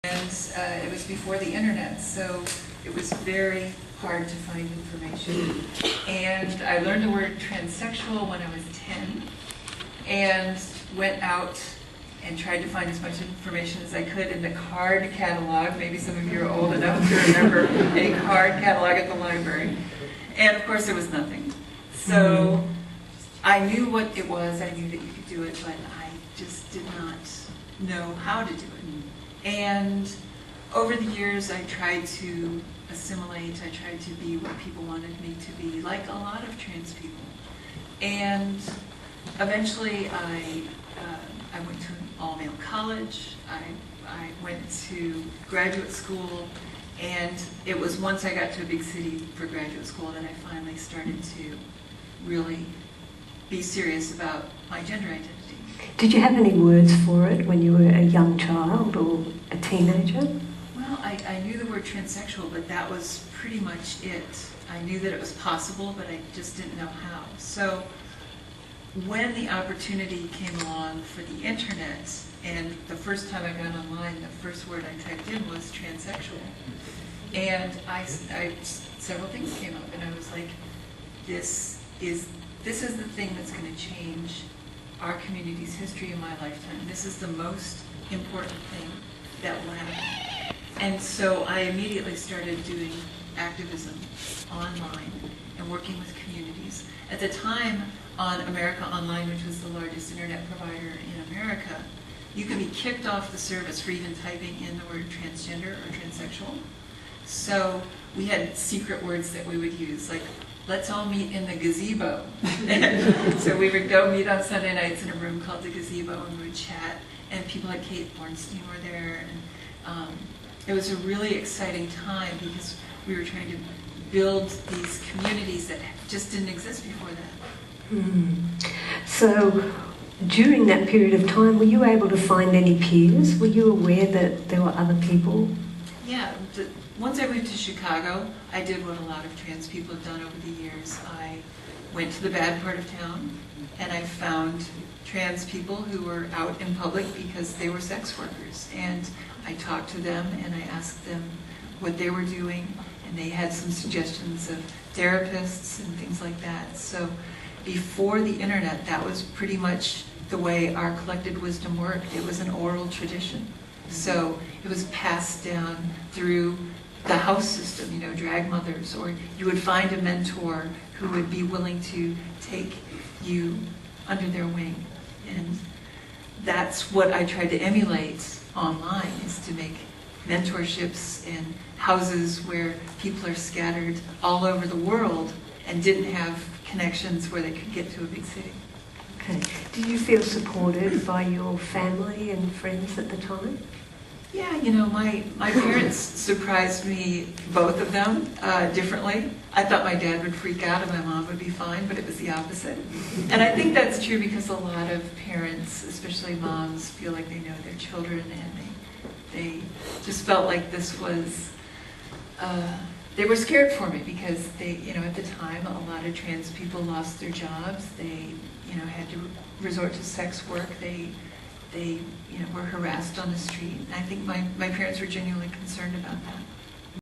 And it was before the internet, so it was very hard to find information. And I learned the word transsexual when I was 10 and went out and tried to find as much information as I could in the card catalog. Maybe some of you are old enough to remember a card catalog at the library. And of course there was nothing. So I knew what it was, I knew that you could do it, but I just did not know how to do it. And over the years I tried to assimilate, I tried to be what people wanted me to be, like a lot of trans people. And eventually I went to an all-male college, I went to graduate school, and it was once I got to a big city for graduate school that I finally started to really be serious about my gender identity. Did you have any words for it when you were a young child or a teenager? Well, I knew the word transsexual, but that was pretty much it. I knew that it was possible, but I just didn't know how. So when the opportunity came along for the internet, and the first time I got online, the first word I typed in was transsexual. And several things came up, and I was like, this is the thing that's going to change our community's history in my lifetime. This is the most important thing that will happen. And so I immediately started doing activism online and working with communities. At the time, on America Online, which was the largest internet provider in America, you could be kicked off the service for even typing in the word transgender or transsexual. So we had secret words that we would use, like, let's all meet in the gazebo. So we would go meet on Sunday nights in a room called the gazebo, and we would chat, and people like Kate Bornstein were there. And it was a really exciting time because we were trying to build these communities that just didn't exist before that. So during that period of time, were you able to find any peers? Were you aware that there were other people? Yeah. Once I moved to Chicago, I did what a lot of trans people have done over the years. I went to the bad part of town, and I found trans people who were out in public because they were sex workers. And I talked to them, and I asked them what they were doing, and they had some suggestions of therapists and things like that. So before the internet, that was pretty much the way our collected wisdom worked. It was an oral tradition. So it was passed down through the house system, you know, drag mothers, or you would find a mentor who would be willing to take you under their wing. And that's what I tried to emulate online, is to make mentorships and houses where people are scattered all over the world and didn't have connections where they could get to a big city. Okay. Did you feel supported by your family and friends at the time? Yeah, you know, my parents surprised me, both of them, differently. I thought my dad would freak out and my mom would be fine, but it was the opposite. And I think that's true because a lot of parents, especially moms, feel like they know their children, and they just felt like this was, they were scared for me because they, you know, at the time, a lot of trans people lost their jobs. They, you know, had to resort to sex work. They you know, were harassed on the street. And I think my parents were genuinely concerned about that.